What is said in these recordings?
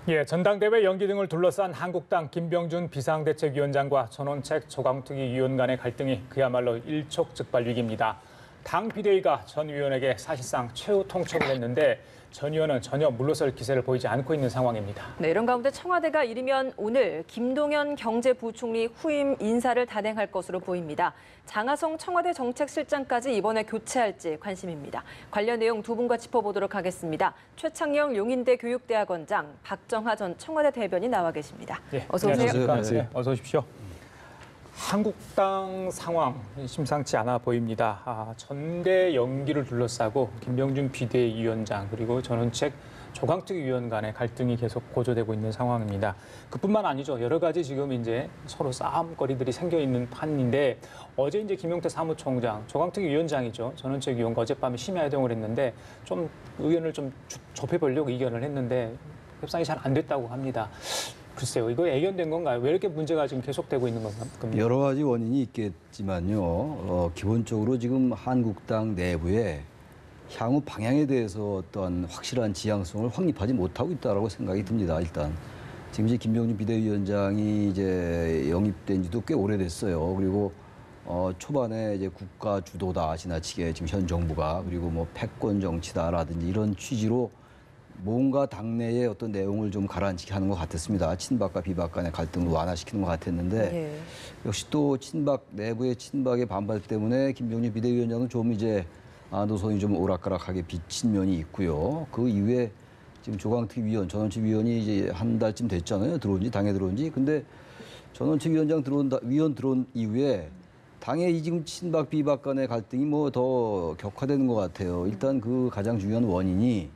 예, 전당대회 연기 등을 둘러싼 한국당 김병준 비상대책위원장과 전원책 조광특위 위원 간의 갈등이 그야말로 일촉즉발 위기입니다. 당 비대위가 전 위원에게 사실상 최후 통첩을 했는데 전 의원은 전혀 물러설 기세를 보이지 않고 있는 상황입니다. 네, 이런 가운데 청와대가 이르면 오늘 김동연 경제부총리 후임 인사를 단행할 것으로 보입니다. 장하성 청와대 정책실장까지 이번에 교체할지 관심입니다. 관련 내용 두 분과 짚어보도록 하겠습니다. 최창영 용인대 교육대학원장, 박정하 전 청와대 대변인 나와 계십니다. 예, 어서 오세요. 안녕하세요. 네, 어서 오십시오. 한국당 상황 심상치 않아 보입니다. 전대 연기를 둘러싸고 김병준 비대위원장 그리고 전원책 조광특위 위원 간의 갈등이 계속 고조되고 있는 상황입니다. 그뿐만 아니죠. 여러 가지 지금 이제 서로 싸움거리들이 생겨 있는 판인데 어제 이제 김용태 사무총장, 조광특위 위원장이죠. 전원책 위원과 어젯밤에 심야 회동을 했는데 좀 의견을 좀 좁혀보려고 의견을 했는데 협상이 잘 안 됐다고 합니다. 글쎄요, 이거 애견된 건가요? 왜 이렇게 문제가 지금 계속되고 있는 건가요? 여러 가지 원인이 있겠지만요. 기본적으로 지금 한국당 내부에 향후 방향에 대해서 어떤 확실한 지향성을 확립하지 못하고 있다라고 생각이 듭니다. 일단 지금 이제 김병준 비대위원장이 이제 영입된 지도 꽤 오래됐어요. 그리고 초반에 이제 국가 주도다 지나치게 지금 현 정부가 그리고 뭐 패권 정치다라든지 이런 취지로 뭔가 당내의 어떤 내용을 좀 가라앉히게 하는 것 같았습니다. 친박과 비박 간의 갈등을 완화시키는 것 같았는데 예. 역시 또 친박 내부의 친박의 반발 때문에 김병준 비대위원장은 좀 이제 노선이 좀 오락가락하게 비친 면이 있고요. 그 이후에 지금 조광특위 위원, 전원책 위원이 이제 한 달쯤 됐잖아요. 들어온지 당에 들어온지. 근데 전원책 위원장 위원 들어온 이후에 당의 이 지금 친박 비박 간의 갈등이 뭐 더 격화되는 것 같아요. 일단 그 가장 중요한 원인이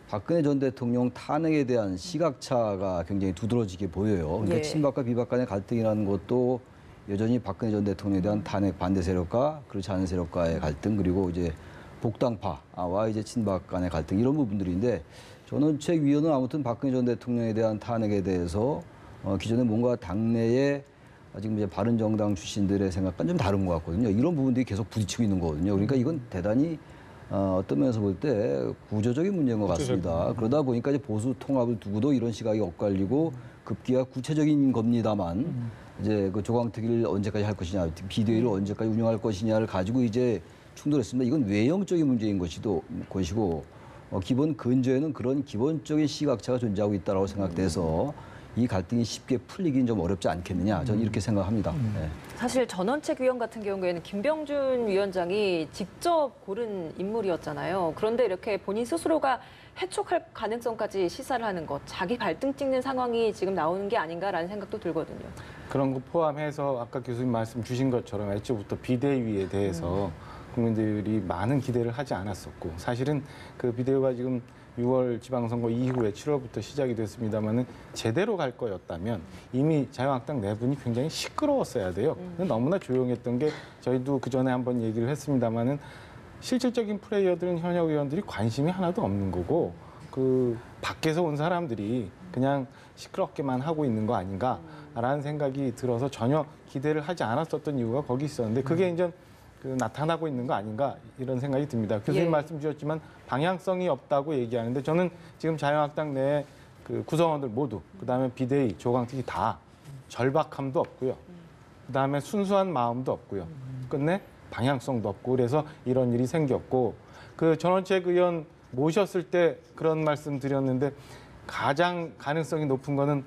박근혜 전 대통령 탄핵에 대한 시각차가 굉장히 두드러지게 보여요. 그러니까 예. 친박과 비박 간의 갈등이라는 것도 여전히 박근혜 전 대통령에 대한 탄핵 반대 세력과 그렇지 않은 세력과의 갈등 그리고 이제 복당파와 이제 친박 간의 갈등 이런 부분들인데 전원책 위원은 아무튼 박근혜 전 대통령에 대한 탄핵에 대해서 기존에 뭔가 당내에 지금 이제 바른정당 출신들의 생각과는 좀 다른 것 같거든요. 이런 부분들이 계속 부딪히고 있는 거거든요. 그러니까 이건 대단히 어떤 면에서 볼 때 구조적인 문제인 것 같습니다. 그러다 보니까 이제 보수 통합을 두고도 이런 시각이 엇갈리고 급기야 구체적인 겁니다만 이제 그 조광특위를 언제까지 할 것이냐, 비대위를 언제까지 운영할 것이냐를 가지고 이제 충돌했습니다. 이건 외형적인 문제인 것이고 기본 근저에는 그런 기본적인 시각차가 존재하고 있다고 생각돼서 이 갈등이 쉽게 풀리긴 좀 어렵지 않겠느냐 저는 이렇게 생각합니다. 네. 사실 전원책 위원 같은 경우에는 김병준 위원장이 직접 고른 인물이었잖아요. 그런데 이렇게 본인 스스로가 해촉할 가능성까지 시사를 하는 것, 자기 발등 찍는 상황이 지금 나오는 게 아닌가라는 생각도 들거든요. 그런 거 포함해서 아까 교수님 말씀 주신 것처럼 애초부터 비대위에 대해서 국민들이 많은 기대를 하지 않았었고 사실은 그 비대위가 지금 6월 지방선거 이후에 7월부터 시작이 됐습니다마는 제대로 갈 거였다면 이미 자유한국당 내분이 굉장히 시끄러웠어야 돼요. 너무나 조용했던 게 저희도 그 전에 한번 얘기를 했습니다마는 실질적인 플레이어들은 현역 의원들이 관심이 하나도 없는 거고 그 밖에서 온 사람들이 그냥 시끄럽게만 하고 있는 거 아닌가라는 생각이 들어서 전혀 기대를 하지 않았었던 이유가 거기 있었는데 그게 이제 나타나고 있는 거 아닌가 이런 생각이 듭니다. 교수님 예. 말씀 주셨지만 방향성이 없다고 얘기하는데 저는 지금 자유한국당 내 그 구성원들 모두 그다음에 비대위, 조광특위 다 절박함도 없고요. 그다음에 순수한 마음도 없고요. 끝내 방향성도 없고 그래서 이런 일이 생겼고 그 전원책 의원 모셨을 때 그런 말씀 드렸는데 가장 가능성이 높은 거는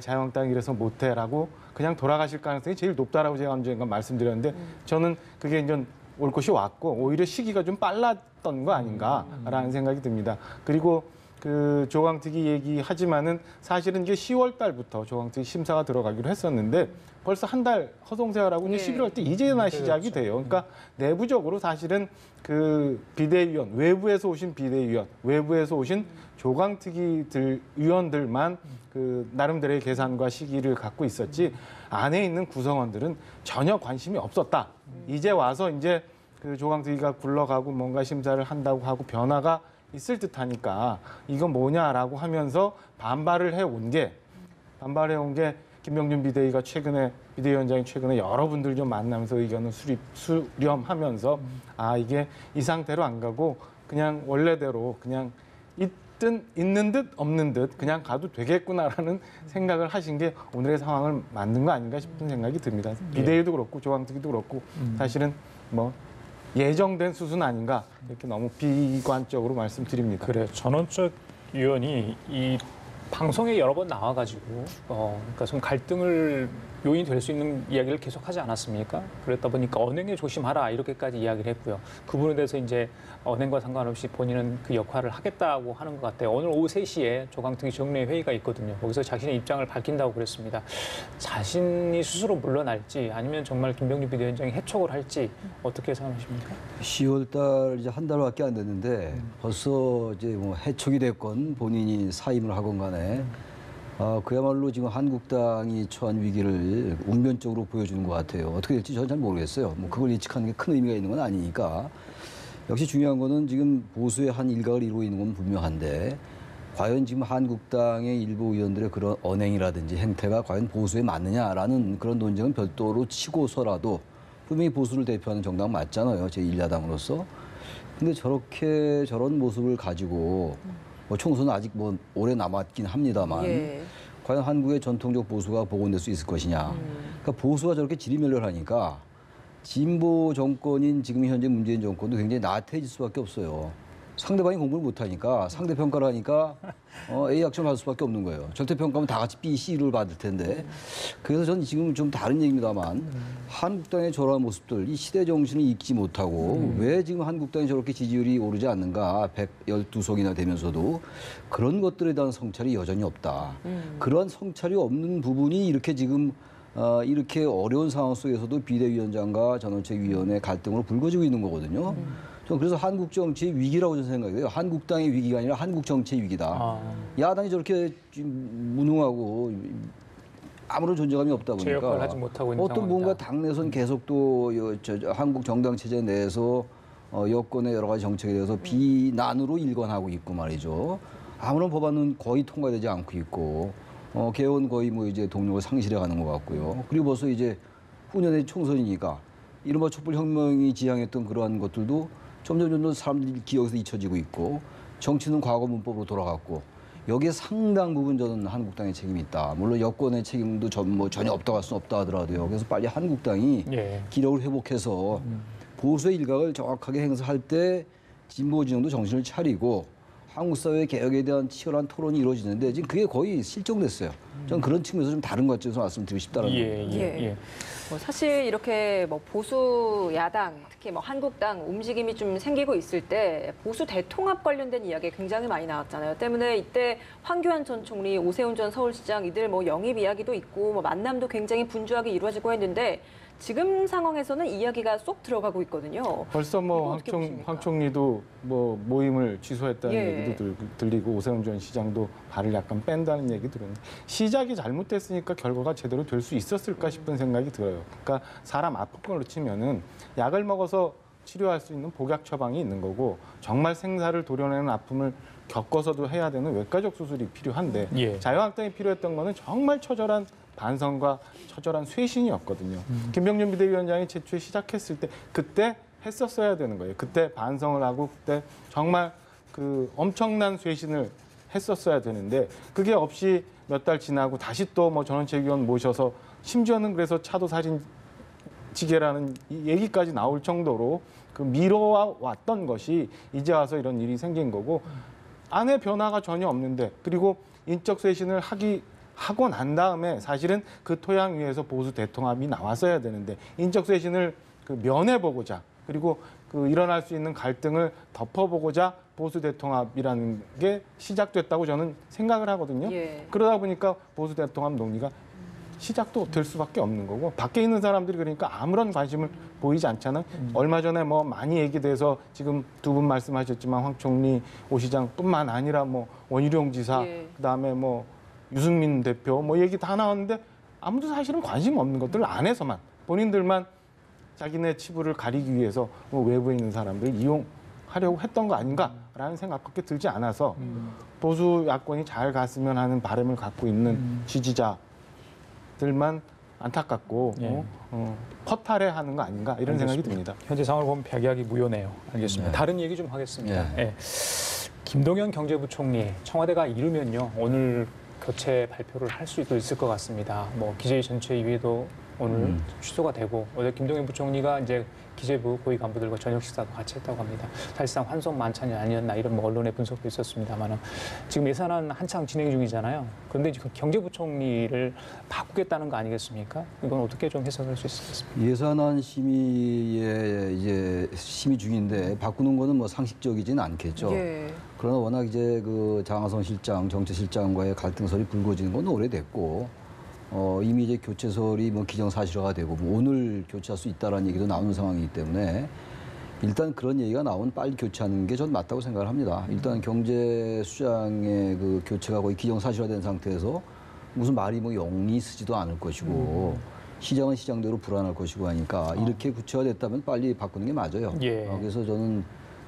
자유한국당이 이래서 못해라고 그냥 돌아가실 가능성이 제일 높다라고 제가 언젠가 말씀드렸는데 저는 그게 이제 올 것이 왔고 오히려 시기가 좀 빨랐던 거 아닌가라는 생각이 듭니다. 그리고 그 조광특위 얘기하지만은 사실은 이게 10월 달부터 조광특위 심사가 들어가기로 했었는데 벌써 한 달 허송세월하고 이제 11월 때 이제나 시작이 돼요. 그러니까 내부적으로 사실은 그 비대위원, 외부에서 오신 비대위원, 외부에서 오신 조광특위들 위원들만 그 나름대로의 계산과 시기를 갖고 있었지 안에 있는 구성원들은 전혀 관심이 없었다. 이제 와서 이제 그 조광특위가 굴러가고 뭔가 심사를 한다고 하고 변화가 있을 듯하니까 이건 뭐냐라고 하면서 반발을 해온 게 김병준 비대위원장이 최근에 여러분들 좀 만나면서 의견을 수렴하면서 이게 이 상태로 안 가고 그냥 원래대로 그냥 갈등 있는 듯 없는 듯 그냥 가도 되겠구나라는 생각을 하신 게 오늘의 상황을 만든 거 아닌가 싶은 생각이 듭니다. 비대위도 그렇고 조강특위도 그렇고 사실은 뭐 예정된 수순 아닌가 이렇게 너무 비관적으로 말씀드립니다. 그래 전원적 위원이 이 방송에 여러 번 나와가지고 그러니까 좀 갈등을 요인이 될 수 있는 이야기를 계속하지 않았습니까? 그랬다 보니까 언행에 조심하라 이렇게까지 이야기를 했고요. 그 부분에 대해서 이제 언행과 상관없이 본인은 그 역할을 하겠다고 하는 것 같아요. 오늘 오후 3시에 조강특위 정례 회의가 있거든요. 거기서 자신의 입장을 밝힌다고 그랬습니다. 자신이 스스로 물러날지 아니면 정말 김병준 비대위원장이 해촉을 할지 어떻게 생각하십니까? 10월달 이제 한 달밖에 안 됐는데 벌써 이제 뭐 해촉이 됐건 본인이 사임을 하건 간에 그야말로 지금 한국당이 처한 위기를 운면적으로 보여주는 것 같아요. 어떻게 될지 저는 잘 모르겠어요. 뭐 그걸 예측하는 게 큰 의미가 있는 건 아니니까. 역시 중요한 거는 지금 보수의 한 일각을 이루고 있는 건 분명한데 과연 지금 한국당의 일부 의원들의 그런 언행이라든지 행태가 과연 보수에 맞느냐라는 그런 논쟁은 별도로 치고서라도 분명히 보수를 대표하는 정당은 맞잖아요. 제1야당으로서. 근데 저렇게 저런 모습을 가지고 뭐 총선은 아직 뭐 오래 남았긴 합니다만 과연 한국의 전통적 보수가 복원될 수 있을 것이냐. 그러니까 보수가 저렇게 지리멸렬하니까 진보 정권인 지금 현재 문재인 정권도 굉장히 나태해질 수밖에 없어요. 상대방이 공부를 못하니까 상대평가를 하니까 A 학점 받을 수밖에 없는 거예요. 절대평가면 다 같이 B, C를 받을 텐데. 그래서 저는 지금 좀 다른 얘기입니다만 한국당의 저러한 모습들, 이 시대 정신을 잊지 못하고 왜 지금 한국당이 저렇게 지지율이 오르지 않는가 112석이나 되면서도 그런 것들에 대한 성찰이 여전히 없다. 그러한 성찰이 없는 부분이 이렇게 지금 이렇게 어려운 상황 속에서도 비대위원장과 전원책위원회 갈등으로 불거지고 있는 거거든요. 저는 그래서 한국 정치의 위기라고 저는 생각해요. 한국당의 위기가 아니라 한국 정치의 위기다. 야당이 저렇게 무능하고 아무런 존재감이 없다 제 역할을 보니까 하지 못하고 있는 어떤 상황이다. 뭔가 당내선 계속 또 한국 정당 체제 내에서 여권의 여러 가지 정책에 대해서 비난으로 일관하고 있고 말이죠. 아무런 법안은 거의 통과되지 않고 있고 개헌 거의 뭐 이제 동력을 상실해가는 것 같고요. 그리고 벌써 이제 후년에 총선이니까 이른바 촛불혁명이 지향했던 그러한 것들도 점점 사람들이 기억에서 잊혀지고 있고 정치는 과거 문법으로 돌아갔고 여기에 상당 부분 저는 한국당의 책임이 있다. 물론 여권의 책임도 전혀 없다고 할 수는 없다 하더라도요. 그래서 빨리 한국당이 기력을 회복해서 보수의 일각을 정확하게 행사할 때 진보 진영도 정신을 차리고 한국 사회 개혁에 대한 치열한 토론이 이루어지는데 지금 그게 거의 실종됐어요. 저는 그런 측면에서 좀 다른 관점에서 말씀드리고 싶다는 거예요. 뭐 사실 이렇게 뭐 보수 야당 특히 뭐 한국당 움직임이 좀 생기고 있을 때 보수 대통합 관련된 이야기 굉장히 많이 나왔잖아요. 때문에 이때 황교안 전 총리, 오세훈 전 서울시장 이들 뭐 영입 이야기도 있고 뭐 만남도 굉장히 분주하게 이루어지고 했는데 지금 상황에서는 이야기가 쏙 들어가고 있거든요. 벌써 뭐 황 총리도 뭐 모임을 취소했다는 얘기도 들리고 오세훈 전 시장도 발을 약간 뺀다는 얘기 들었는데 시작이 잘못됐으니까 결과가 제대로 될 수 있었을까 싶은 생각이 들어요. 그러니까 사람 아픈 걸로 치면은 약을 먹어서 치료할 수 있는 복약 처방이 있는 거고 정말 생사를 도려내는 아픔을 겪어서도 해야 되는 외과적 수술이 필요한데 자유한국당이 필요했던 거는 정말 처절한 반성과 처절한 쇄신이었거든요. 김병준 비대위원장이 최초에 시작했을 때 그때 했었어야 되는 거예요. 그때 반성을 하고 그때 정말 그 엄청난 쇄신을 했었어야 되는데 그게 없이 몇 달 지나고 다시 또 뭐 전원책위원 모셔서 심지어는 그래서 차도 사진 지게라는 얘기까지 나올 정도로 그 미뤄왔던 것이 이제 와서 이런 일이 생긴 거고 안에 변화가 전혀 없는데 그리고 인적 쇄신을 하고 난 다음에 사실은 그 토양 위에서 보수 대통합이 나왔어야 되는데 인적 쇄신을 면해보고자 그리고 그 일어날 수 있는 갈등을 덮어보고자 보수 대통합이라는 게 시작됐다고 저는 생각을 하거든요. 그러다 보니까 보수 대통합 논의가 시작도 될 수밖에 없는 거고 밖에 있는 사람들이 그러니까 아무런 관심을 보이지 않잖아요. 얼마 전에 뭐 많이 얘기돼서 지금 두 분 말씀하셨지만 황 총리, 오 시장뿐만 아니라 뭐 원희룡 지사, 그다음에 뭐 유승민 대표 뭐 얘기 다 나왔는데 아무도 사실은 관심 없는 것들 안에서만 본인들만 자기네 치부를 가리기 위해서 뭐 외부에 있는 사람들 이용하려고 했던 거 아닌가라는 생각밖에 들지 않아서 보수 야권이 잘 갔으면 하는 바람을 갖고 있는 지지자들만 안타깝고 허탈해하는 거 아닌가 이런 생각이 듭니다. 현재 상황을 보면 백약이 무효네요. 알겠습니다. 다른 얘기 좀 하겠습니다. 김동연 경제부총리 청와대가 이르면요 오늘 교체 발표를 할 수도 있을 것 같습니다. 뭐 기재위 전체위에도 오늘 취소가 되고 어제 김동연 부총리가 이제 기재부 고위 간부들과 저녁 식사도 같이 했다고 합니다. 사실상 환송 만찬이 아니었나 이런 뭐 언론의 분석도 있었습니다만은 지금 예산안 한창 진행 중이잖아요. 그런데 지금 경제부총리를 바꾸겠다는 거 아니겠습니까? 이건 어떻게 좀 해석할 수 있겠습니까? 예산안 심의에 이제 심의 중인데 바꾸는 거는 뭐 상식적이진 않겠죠. 예. 그러나 워낙 이제 그 장하성 실장, 정책실장과의 갈등설이 불거지는 건 오래됐고 이미 이제 교체설이 뭐 기정사실화가 되고 뭐 오늘 교체할 수 있다라는 얘기도 나오는 상황이기 때문에 일단 그런 얘기가 나오면 빨리 교체하는 게 전 맞다고 생각을 합니다. 일단 경제수장의 그 교체가 거의 기정사실화된 상태에서 무슨 말이 뭐 영이 쓰지도 않을 것이고 시장은 시장대로 불안할 것이고 하니까 이렇게 구체화됐다면 빨리 바꾸는 게 맞아요. 예. 그래서 저는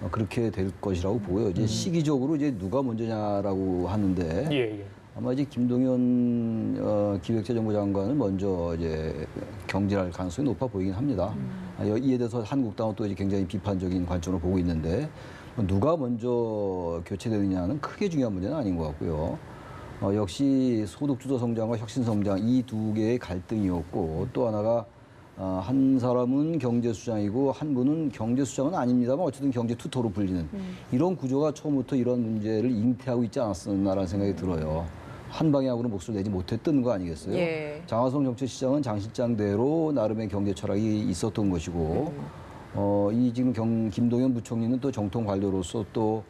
그렇게 될 것이라고 보고요. 이제 시기적으로 이제 누가 먼저냐라고 하는데 예, 예. 아마 이제 김동연 기획재정부 장관은 먼저 이제 경질할 가능성이 높아 보이긴 합니다. 이에 대해서 한국당은 또 이제 굉장히 비판적인 관점으로 보고 있는데 누가 먼저 교체되느냐는 크게 중요한 문제는 아닌 것 같고요. 역시 소득주도 성장과 혁신 성장 이 두 개의 갈등이었고 또 하나가 한 사람은 경제수장이고 한 분은 경제수장은 아닙니다만 어쨌든 경제투토로 불리는 이런 구조가 처음부터 이런 문제를 잉태하고 있지 않았었나라는 생각이 들어요. 한 방향으로 목소리를 내지 못했던 거 아니겠어요? 예. 장하성 정책시장은 장 실장대로 나름의 경제 철학이 있었던 것이고 이 지금 김동연 부총리는 또 정통 관료로서 또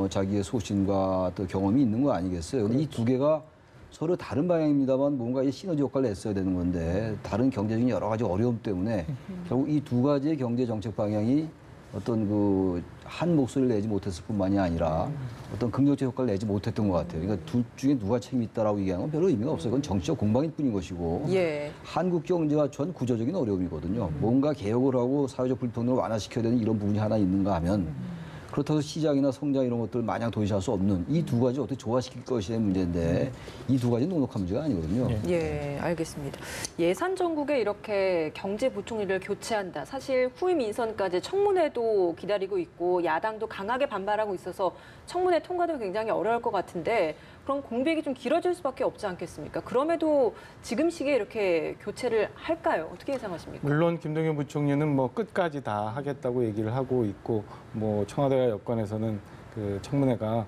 자기의 소신과 또 경험이 있는 거 아니겠어요? 근데 이 두 개가 서로 다른 방향입니다만 뭔가 이 시너지 효과를 냈어야 되는 건데 다른 경제적인 여러 가지 어려움 때문에 결국 이 두 가지의 경제 정책 방향이 어떤 그 한 목소리를 내지 못했을 뿐만이 아니라 어떤 긍정적 효과를 내지 못했던 것 같아요. 그러니까 둘 중에 누가 책임이 있다라고 얘기하는 건 별로 의미가 없어요. 그건 정치적 공방일 뿐인 것이고 예. 한국 경제가 전 구조적인 어려움이거든요. 뭔가 개혁을 하고 사회적 불평등을 완화시켜야 되는 이런 부분이 하나 있는가 하면 그렇다고 시장이나 성장 이런 것들을 마냥 도외시할 수 없는 이 두 가지 어떻게 조화시킬 것이의 문제인데 이 두 가지는 녹록한 문제가 아니거든요. 예, 알겠습니다. 예산 정국에 이렇게 경제부총리를 교체한다. 사실 후임 인선까지 청문회도 기다리고 있고 야당도 강하게 반발하고 있어서 청문회 통과도 굉장히 어려울 것 같은데 그럼 공백이 좀 길어질 수밖에 없지 않겠습니까? 그럼에도 지금 시기에 이렇게 교체를 할까요? 어떻게 예상하십니까? 물론 김동연 부총리는 뭐 끝까지 다 하겠다고 얘기를 하고 있고 뭐 청와대와 여권에서는 그 청문회가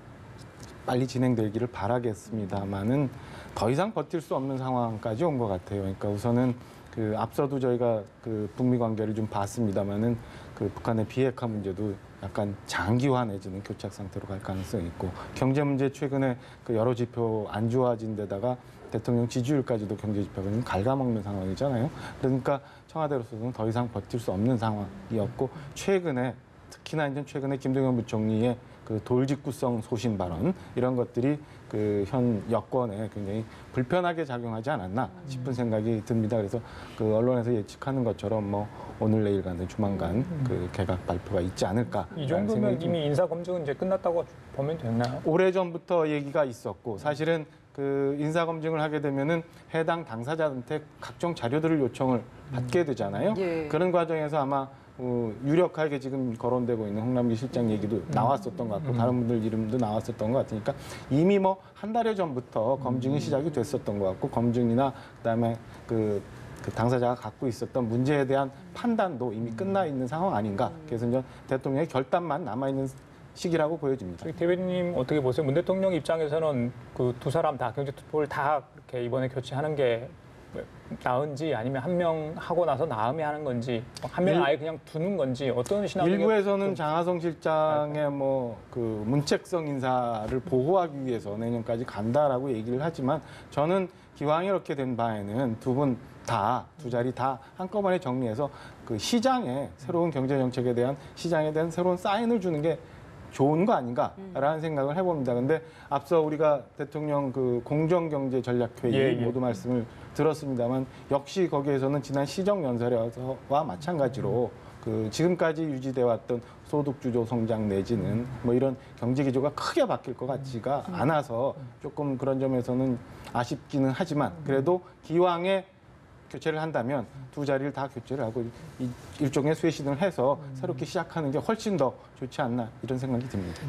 빨리 진행되기를 바라겠습니다만은 더 이상 버틸 수 없는 상황까지 온 것 같아요. 그러니까 우선은 그 앞서도 저희가 그 북미 관계를 좀 봤습니다만은 그 북한의 비핵화 문제도 약간 장기화 내지는 교착 상태로 갈 가능성이 있고 경제 문제 최근에 그 여러 지표 안 좋아진 데다가 대통령 지지율까지도 경제 지표가 좀 갉아먹는 상황이잖아요. 그러니까 청와대로서는 더 이상 버틸 수 없는 상황이었고 최근에 특히나 이제 최근에 김동연 부총리의 그 돌직구성 소신 발언 이런 것들이 그 현 여권에 굉장히 불편하게 작용하지 않았나 싶은 생각이 듭니다. 그래서 그 언론에서 예측하는 것처럼 뭐 오늘 내일 간에 조만간 그 개각 발표가 있지 않을까. 이 정도면 이미 인사 검증은 이제 끝났다고 보면 되나요? 오래전부터 얘기가 있었고 사실은 그 인사 검증을 하게 되면은 해당 당사자한테 각종 자료들을 요청을 받게 되잖아요. 예. 그런 과정에서 아마 유력하게 지금 거론되고 있는 홍남기 실장 얘기도 나왔었던 것 같고 다른 분들 이름도 나왔었던 것 같으니까 이미 뭐 한 달여 전부터 검증이 시작이 됐었던 것 같고 검증이나 그다음에 그 당사자가 갖고 있었던 문제에 대한 판단도 이미 끝나 있는 상황 아닌가. 그래서 이제 대통령의 결단만 남아 있는 시기라고 보여집니다. 저희 대변인님 어떻게 보세요? 문 대통령 입장에서는 그 두 사람 다 경제투표를 다 이렇게 이번에 교체하는 게 나은지 아니면 한 명 하고 나서 나음에 하는 건지 한 명 아예 그냥 두는 건지 어떤 시나리오? 일부에서는 장하성 실장의 뭐 그 문책성 인사를 보호하기 위해서 내년까지 간다라고 얘기를 하지만 저는 기왕 이렇게 된 바에는 두 분 다 두 자리 다 한꺼번에 정리해서 그 시장에 새로운 경제 정책에 대한 시장에 대한 새로운 사인을 주는 게 좋은 거 아닌가라는 생각을 해봅니다. 근데 앞서 우리가 대통령 그 공정경제 전략회의 모두 말씀을 들었습니다만 역시 거기에서는 지난 시정연설과 마찬가지로 그 지금까지 유지돼 왔던 소득주도 성장 내지는 뭐 이런 경제 기조가 크게 바뀔 것 같지가 않아서 조금 그런 점에서는 아쉽기는 하지만 그래도 기왕에 교체를 한다면 두 자리를 다 교체를 하고 일종의 쇄신을 해서 새롭게 시작하는 게 훨씬 더 좋지 않나 이런 생각이 듭니다.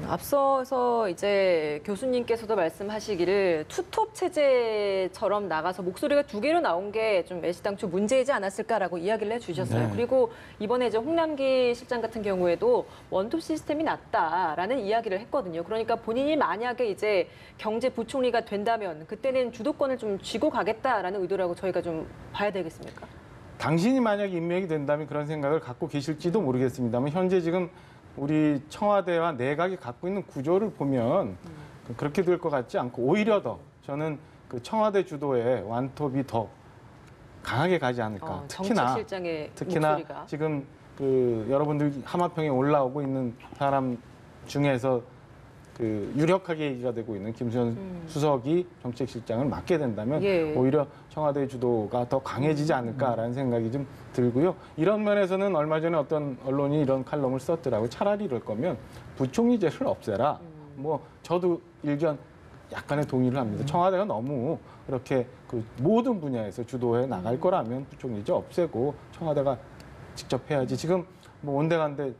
앞서서 이제 교수님께서도 말씀하시기를 투톱 체제처럼 나가서 목소리가 두 개로 나온 게 좀 애시당초 문제이지 않았을까라고 이야기를 해주셨어요. 네. 그리고 이번에 이제 홍남기 실장 같은 경우에도 원톱 시스템이 낫다라는 이야기를 했거든요. 그러니까 본인이 만약에 이제 경제부총리가 된다면 그때는 주도권을 좀 쥐고 가겠다라는 의도라고 저희가 좀 봐야 되겠습니까? 당신이 만약 임명이 된다면 그런 생각을 갖고 계실지도 모르겠습니다만 현재 지금 우리 청와대와 내각이 갖고 있는 구조를 보면 그렇게 될 것 같지 않고 오히려 더 저는 그 청와대 주도의 완톱이 더 강하게 가지 않을까. 정책실장의 특히나 목소리가. 지금 그 여러분들 하마평에 올라오고 있는 사람 중에서 그 유력하게 얘기가 되고 있는 김수현 수석이 정책실장을 맡게 된다면 예. 오히려 청와대 주도가 더 강해지지 않을까라는 생각이 좀 들고요. 이런 면에서는 얼마 전에 어떤 언론이 이런 칼럼을 썼더라고요. 차라리 이럴 거면 부총리제를 없애라. 뭐 저도 일견 약간의 동의를 합니다. 청와대가 너무 그렇게 그 모든 분야에서 주도해 나갈 거라면 부총리제 없애고 청와대가 직접 해야지. 지금 뭐 온데간데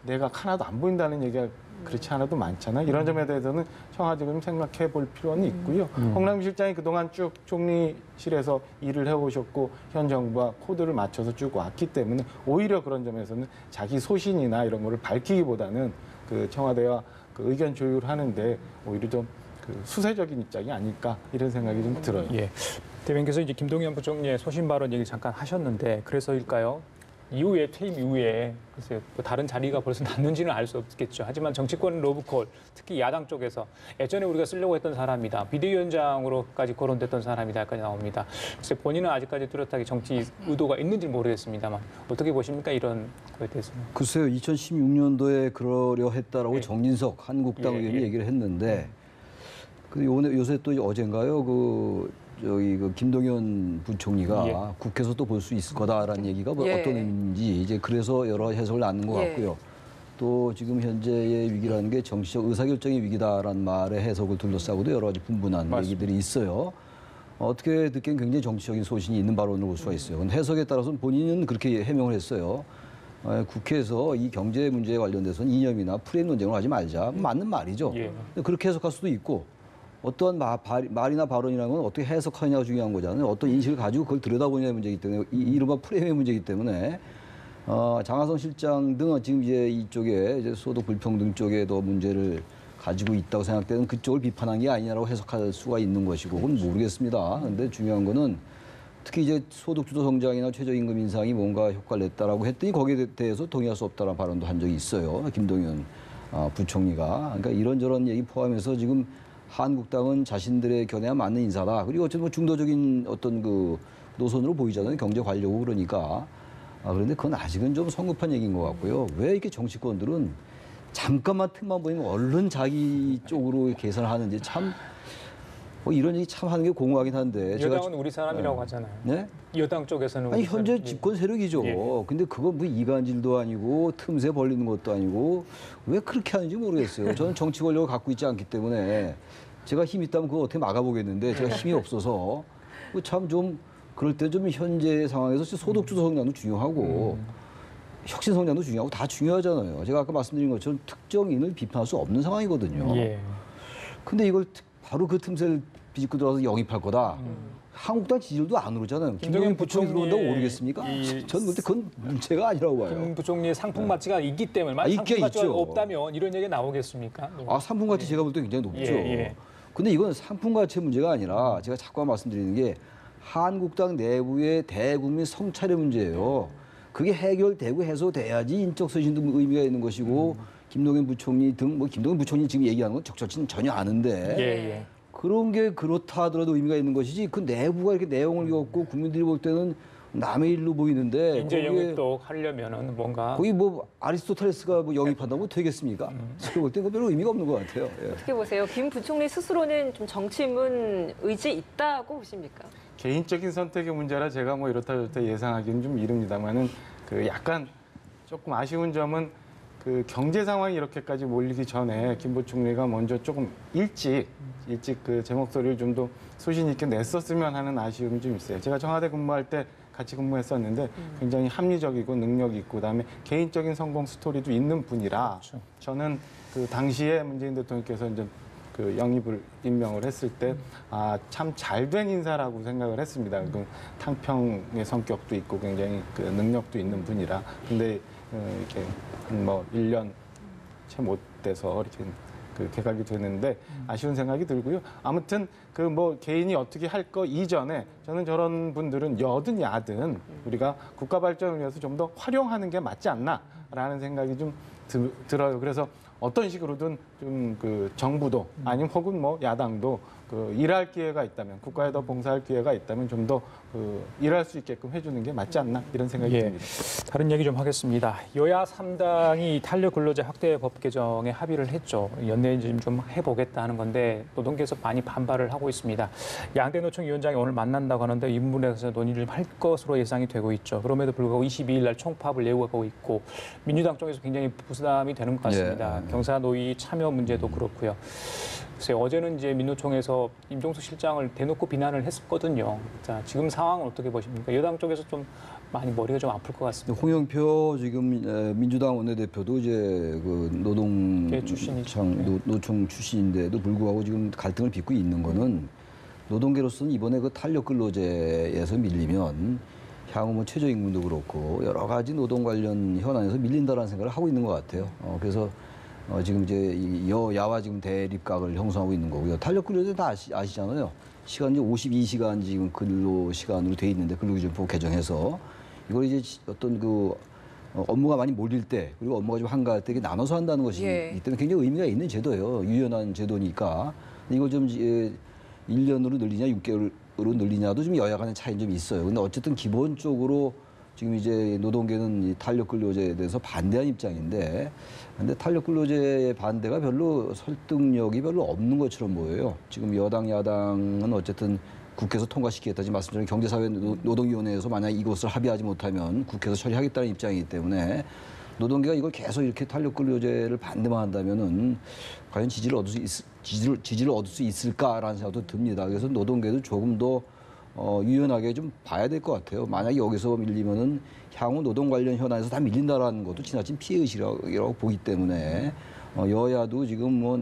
내각 하나도 안 보인다는 얘기가 그렇지 않아도 많잖아요. 이런 점에 대해서는 청와대가 좀 생각해 볼 필요는 있고요. 홍남기 실장이 그동안 쭉 총리실에서 일을 해오셨고 현 정부와 코드를 맞춰서 쭉 왔기 때문에 오히려 그런 점에서는 자기 소신이나 이런 거를 밝히기보다는 그 청와대와 그 의견 조율하는데 오히려 좀 그 수세적인 입장이 아닐까 이런 생각이 좀 들어요. 예. 대변인께서 이제 김동연 부총리의 소신 발언 얘기 잠깐 하셨는데 그래서일까요? 이후에 퇴임 이후에 글쎄요, 뭐 다른 자리가 벌써 났는지는 알 수 없겠죠. 하지만 정치권 로브콜, 특히 야당 쪽에서 예전에 우리가 쓰려고 했던 사람이다, 비대위원장으로까지 거론됐던 사람이다까지 나옵니다. 글쎄 본인은 아직까지 뚜렷하게 정치 의도가 있는지 모르겠습니다만 어떻게 보십니까 이런 거에 대해서는? 글쎄요, 2016년도에 그러려 했다라고 예. 정진석 한국당 예, 의원이 예. 얘기를 했는데 그 요새 또 어젠가요 그 김동연 부총리가 예. 국회에서 또 볼 수 있을 거다라는 얘기가 뭐 예. 어떤 의미인지 이제 그래서 여러 해석을 낳는 것 예. 같고요. 또 지금 현재의 위기라는 게 정치적 의사결정의 위기다라는 말의 해석을 둘러싸고도 여러 가지 분분한 맞습니다. 얘기들이 있어요. 어떻게 듣기엔 굉장히 정치적인 소신이 있는 발언으로 볼 수가 있어요. 근데 해석에 따라서는 본인은 그렇게 해명을 했어요. 국회에서 이 경제 문제에 관련돼서는 이념이나 프레임 논쟁을 하지 말자. 맞는 말이죠. 예. 근데 그렇게 해석할 수도 있고 어떠한 말이나 발언이라는 건 어떻게 해석하느냐가 중요한 거잖아요. 어떤 인식을 가지고 그걸 들여다보느냐의 문제이기 때문에 이른바 프레임의 문제이기 때문에 장하성 실장 등 지금 이제 이쪽에 이제 소득 불평등 쪽에도 문제를 가지고 있다고 생각되는 그쪽을 비판한 게 아니냐라고 해석할 수가 있는 것이고 그건 모르겠습니다. 근데 중요한 거는 특히 이제 소득 주도 성장이나 최저임금 인상이 뭔가 효과를 냈다라고 했더니 거기에 대해서 동의할 수 없다라는 발언도 한 적이 있어요. 김동연 부총리가. 그러니까 이런저런 얘기 포함해서 지금 한국당은 자신들의 견해와 맞는 인사다. 그리고 어쨌든 뭐 중도적인 어떤 그 노선으로 보이잖아요. 경제 관료고 그러니까. 그런데 그건 아직은 좀 성급한 얘기인 것 같고요. 왜 이렇게 정치권들은 잠깐만 틈만 보이면 얼른 자기 쪽으로 계산하는지 참 뭐 이런 얘기 참 하는 게 공허하긴 한데. 여당은 우리 사람이라고 하잖아요. 네? 여당 쪽에서는 아니 우리 현재 사람. 집권 세력이죠. 예. 근데 그건 뭐 이간질도 아니고 틈새 벌리는 것도 아니고 왜 그렇게 하는지 모르겠어요. 저는 정치 권력을 갖고 있지 않기 때문에 제가 힘 있다면 그거 어떻게 막아보겠는데 제가 힘이 없어서 참 좀 그럴 때 좀 현재 상황에서 소득 주도 성장도 중요하고 혁신 성장도 중요하고 다 중요하잖아요. 제가 아까 말씀드린 것처럼 특정인을 비판할 수 없는 상황이거든요. 예. 근데 이걸 바로 그 틈새를 비집고 들어가서 영입할 거다. 한국당 지지율도 안 오르잖아요. 김동연 부총리 들어온다고 오르겠습니까? 저는 근데 그건 문제가 아니라고 봐요. 김 부총리의 상품 가치가 있기 때문에 만약 있게 상품 가치가 있죠. 없다면 이런 얘기 나오겠습니까? 상품 가치 제가 볼 때 굉장히 높죠. 예. 근데 이건 상품 가치의 문제가 아니라 제가 자꾸 말씀드리는 게 한국당 내부의 대국민 성찰의 문제예요. 그게 해결되고 해소돼야지 인적 쇄신도 의미가 있는 것이고 김동연 부총리 등 뭐 김동연 부총리 지금 얘기하는 건 적절치는 전혀 않은데 예. 그런 게 그렇다 하더라도 의미가 있는 것이지 그 내부가 이렇게 내용을 겪고 국민들이 볼 때는 남의 일로 보이는데 인재 거기에 영입도 하려면은 뭔가 거기 뭐 아리스토텔레스가 뭐 영입한다고 되겠습니까? 제가 볼 때 그 별로 의미가 없는 것 같아요. 예. 어떻게 보세요? 김 부총리 스스로는 좀 정치문 의지 있다고 보십니까? 개인적인 선택의 문제라 제가 뭐 이렇다 저렇다 예상하기는 좀 이릅니다만은 그 약간 조금 아쉬운 점은 그 경제 상황이 이렇게까지 몰리기 전에 김 부총리가 먼저 조금 일찍 그 제 목소리를 좀 더 소신 있게 냈었으면 하는 아쉬움이 좀 있어요. 제가 청와대 근무할 때 같이 근무했었는데 굉장히 합리적이고 능력 있고 그다음에 개인적인 성공 스토리도 있는 분이라 그렇죠. 저는 그 당시에 문재인 대통령께서 이제 그 영입을 임명을 했을 때 참 잘된 인사라고 생각을 했습니다. 그 탕평의 성격도 있고 굉장히 그 능력도 있는 분이라 근데 이렇게 뭐 1년 채 못 돼서 이렇게 그 개각이 되는데 아쉬운 생각이 들고요. 아무튼 그 뭐 개인이 어떻게 할 거 이전에 저는 저런 분들은 여든 야든 우리가 국가 발전을 위해서 좀 더 활용하는 게 맞지 않나라는 생각이 좀 들어요. 그래서 어떤 식으로든 좀 그 정부도 아니면 혹은 뭐 야당도 그 일할 기회가 있다면 국가에 더 봉사할 기회가 있다면 좀 더 그 일할 수 있게끔 해주는 게 맞지 않나 이런 생각이 예. 듭니다. 다른 얘기 좀 하겠습니다. 여야 3당이 탄력 근로제 확대 법 개정에 합의를 했죠. 연내 좀 해보겠다 하는 건데 노동계에서 많이 반발을 하고 있습니다. 양대 노총 위원장이 오늘 만난다고 하는데 이 부분에서 논의를 할 것으로 예상이 되고 있죠. 그럼에도 불구하고 22일 날 총파업을 예고하고 있고 민주당 쪽에서 굉장히 부담이 되는 것 같습니다. 경사 노위 참여 문제도 그렇고요. 글쎄요, 어제는 이제 민노총에서 임종석 실장을 대놓고 비난을 했었거든요. 자, 지금 상황은 어떻게 보십니까? 여당 쪽에서 좀 많이 머리가 좀 아플 것 같습니다. 홍영표 지금 민주당 원내대표도 이제 그 노총 출신인데도 불구하고 지금 갈등을 빚고 있는 거는 노동계로서는 이번에 그 탄력 근로제에서 밀리면 향후 뭐 최저임금도 그렇고 여러 가지 노동 관련 현안에서 밀린다라는 생각을 하고 있는 것 같아요. 그래서 지금 이제 이 여야와 지금 대립각을 형성하고 있는 거고요. 탄력 근로제 다 아시잖아요. 시간이 52시간 지금 근로 시간으로 돼 있는데 근로기준법 개정해서 이걸 이제 어떤 그 업무가 많이 몰릴 때 그리고 업무가 좀 한가할 때 이렇게 나눠서 한다는 것이기 때문에 굉장히 의미가 있는 제도예요. 유연한 제도니까 이걸 좀 1년으로 늘리냐 6개월으로 늘리냐도 좀 여야 간의 차이는 좀 있어요. 근데 어쨌든 기본적으로 지금 이제 노동계는 이 탄력 근로제에 대해서 반대한 입장인데 근데 탄력 근로제의 반대가 별로 설득력이 별로 없는 것처럼 보여요. 지금 여당 야당은 어쨌든 국회에서 통과시키겠다. 지금 말씀드린 경제사회 노동위원회에서 만약 이것을 합의하지 못하면 국회에서 처리하겠다는 입장이기 때문에 노동계가 이걸 계속 이렇게 탄력 근로제를 반대만 한다면은 과연 지지를 얻을 수 있을까라는 생각도 듭니다. 그래서 노동계도 조금 더 유연하게 좀 봐야 될 것 같아요. 만약에 여기서 밀리면은 향후 노동 관련 현안에서 다 밀린다라는 것도 지나친 피해의식이라고 보기 때문에 여야도 지금 뭐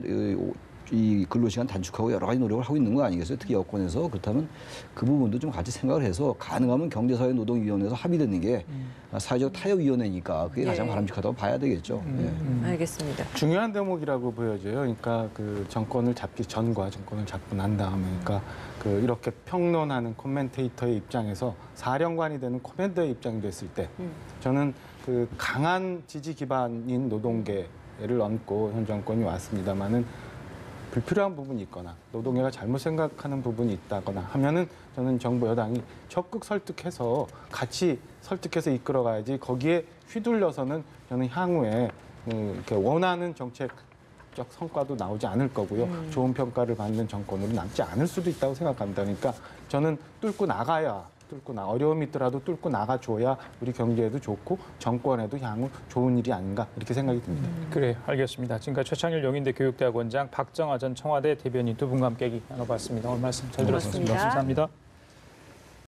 이 근로시간 단축하고 여러 가지 노력을 하고 있는 거 아니겠어요? 특히 여권에서. 그렇다면 그 부분도 좀 같이 생각을 해서 가능하면 경제사회 노동위원회에서 합의되는 게 사회적 타협위원회니까 그게 가장 바람직하다고 봐야 되겠죠. 알겠습니다. 중요한 대목이라고 보여져요. 그러니까 그 정권을 잡기 전과 정권을 잡고 난 다음에, 그러니까 그 이렇게 평론하는 코멘테이터의 입장에서 사령관이 되는 코멘터의 입장이 됐을 때, 저는 그 강한 지지 기반인 노동계를 얹고 현 정권이 왔습니다만은 불필요한 부분이 있거나 노동계가 잘못 생각하는 부분이 있다거나 하면은 저는 정부 여당이 적극 설득해서 같이 설득해서 이끌어가야지 거기에 휘둘려서는 저는 향후에 이렇게 원하는 정책적 성과도 나오지 않을 거고요. 좋은 평가를 받는 정권으로 남지 않을 수도 있다고 생각합니다. 그러니까 저는 어려움이 있더라도 뚫고 나가줘야 우리 경제에도 좋고 정권에도 향후 좋은 일이 아닌가 이렇게 생각이 듭니다. 그래, 알겠습니다. 지금까지 최창일 용인대 교육대학원장, 박정아 전 청와대 대변인 두 분과 함께 얘기 나눠봤습니다. 오늘 말씀 잘 들었습니다. 고맙습니다. 감사합니다.